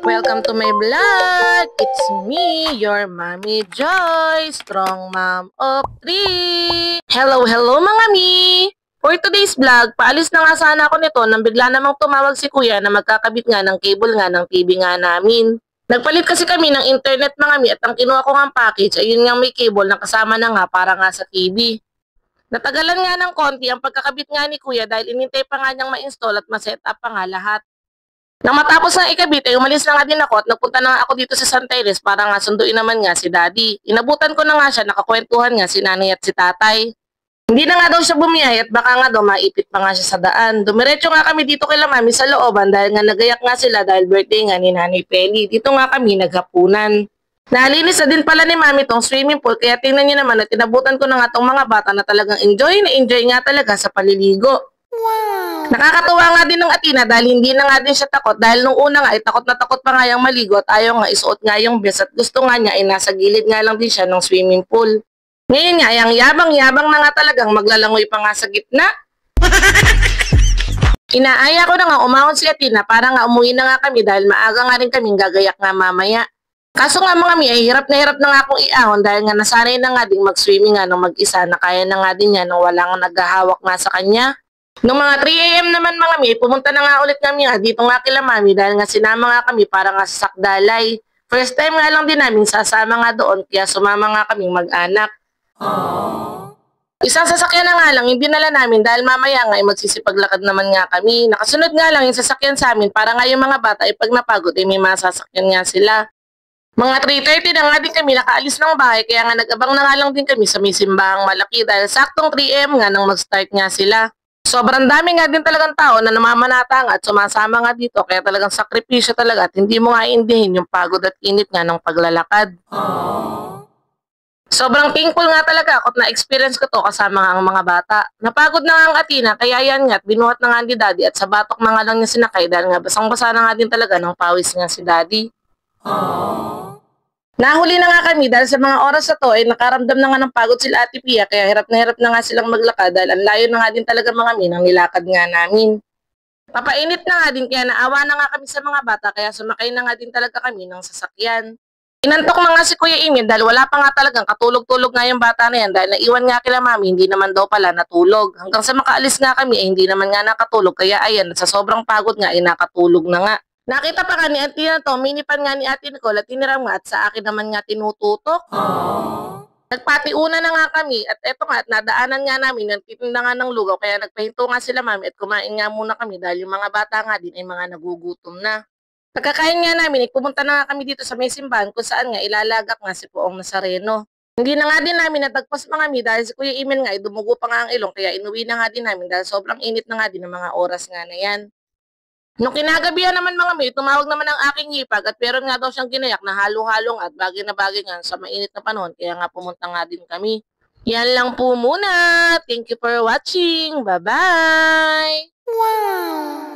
Welcome to my vlog! It's me, your Mommy Joy, strong mom of 3. Hello mga mi! For today's vlog, paalis na nga sana ako nito nang bigla namang tumawag si kuya na magkakabit nga ng cable nga ng TV nga namin. Nagpalit kasi kami ng internet mga mi at ang kinuha ko nga package ayun nga may cable na kasama na nga para nga sa TV. Natagalan nga ng konti ang pagkakabit nga ni kuya dahil inintay pa nga niyang ma-install at ma-set up pa nga lahat. Nang matapos ng ikabit ay umalis na nga din ako at nagpunta na nga ako dito sa Santa Ines para nga sunduin naman nga si daddy. Inabutan ko na nga siya, nakakwentuhan nga si nanay at si tatay. Hindi na nga daw siya bumiyay at baka nga daw maipit pa nga siya sa daan. Dumiretso nga kami dito kay mami sa looban dahil nga nagayak nga sila dahil birthday nga ni Nanay Penny. Dito nga kami naghapunan. Nalinis na din pala ni mami tong swimming pool kaya tingnan niyo naman at tinabutan ko na nga tong mga bata na talagang enjoy nga talaga sa paliligo. Wow. Nakakatuwa nga din ng Atina dahil hindi na nga din siya takot dahil nung una nga ay takot na takot pa nga yung maligo at ayaw nga isuot nga yung vest at gusto nga niya ay nasa gilid nga lang din siya ng swimming pool. Ngayon nga, yung yabang-yabang na nga talagang maglalangoy pa nga sa gitna. Inaaya ko na nga umahon si Atina para nga umuwi na nga kami dahil maaga nga rin kaming gagayak nga mamaya. Kaso nga mga mi, ay hirap na nga akong iahon dahil nga nasanay na nga ding mag-swimming nga nung mag-isa na kaya na nga din niya nung wala nga naghahawak nga sa kanya. Noong mga 3 AM naman mga mi, pumunta na nga ulit kami nga dito nga kila mami dahil nga sinama nga kami para nga sa Sakdalay. First time nga lang din namin sasama nga doon kaya sumama nga kaming mag-anak. Isang sasakyan na nga lang yung dinala namin dahil mamaya nga ay magsisipaglakad naman nga kami. Nakasunod nga lang yung sasakyan sa amin para nga yung mga bata ay pag napagod ay may masasakyan nga sila. Mga 3:30 na nga din kami nakaalis ng bahay kaya nga nag-abang na nga lang din kami sa may simbahang malaki dahil saktong 3 AM nga nang mag-start nga sila. Sobrang dami nga din talagang tao na namamanatang at sumasama nga dito kaya talagang sakripisyo talaga at hindi mo nga iindihin yung pagod at init nga ng paglalakad. Sobrang thankful nga talaga ako at na-experience ko to kasama nga ang mga bata. Napagod na nga ang Atina kaya yan nga at binuhat na nga ni daddy at sa batok na nga lang niya sinakay dahil nga basang-basa na nga din talaga ng pawis nga si daddy. Nahuli na nga kami dahil sa mga oras na to ay nakaramdam na nga ng pagod sila Ate Pia kaya hirap na nga silang maglakad dahil ang layo na nga din talaga mga minang nilakad nga namin. Papainit na nga din kaya naawa na nga kami sa mga bata kaya sumakay na nga din talaga kami ng sasakyan. Inantok na nga si Kuya Emil dahil wala pa nga talagang katulog-tulog nga yung bata na yan dahil naiwan nga kila mami hindi naman daw pala natulog. Hanggang sa makaalis nga kami ay hindi naman nga nakatulog kaya ayan sa sobrang pagod nga ay nakatulog na nga. Nakita pa nga ni Auntie na to, minipan nga ni Ate Nicole at tiniram nga at sa akin naman nga tinututok. Nagpatiuna na nga kami at eto nga at nadaanan nga namin yung titinda nga ng lugaw kaya nagpahinto nga sila mami at kumain nga muna kami dahil yung mga bata nga din ay mga nagugutom na. Pagkakain nga namin, pumunta na nga kami dito sa may simbahan kung saan nga ilalagak nga si Poong Nazareno. Hindi na nga din namin natagpas mga mi dahil si Kuya Emil nga ay dumugo pa nga ang ilong kaya inuwi na nga din namin dahil sobrang init na nga din ng mga oras nga na yan. Nung kinagabihan naman mga mi, tumawag naman ang aking hipag at meron nga daw siyang ginayak na halo-halong at bagay na bagay nga sa mainit na panahon kaya nga pumunta nga din kami. Yan lang po muna. Thank you for watching. Bye-bye! Wow!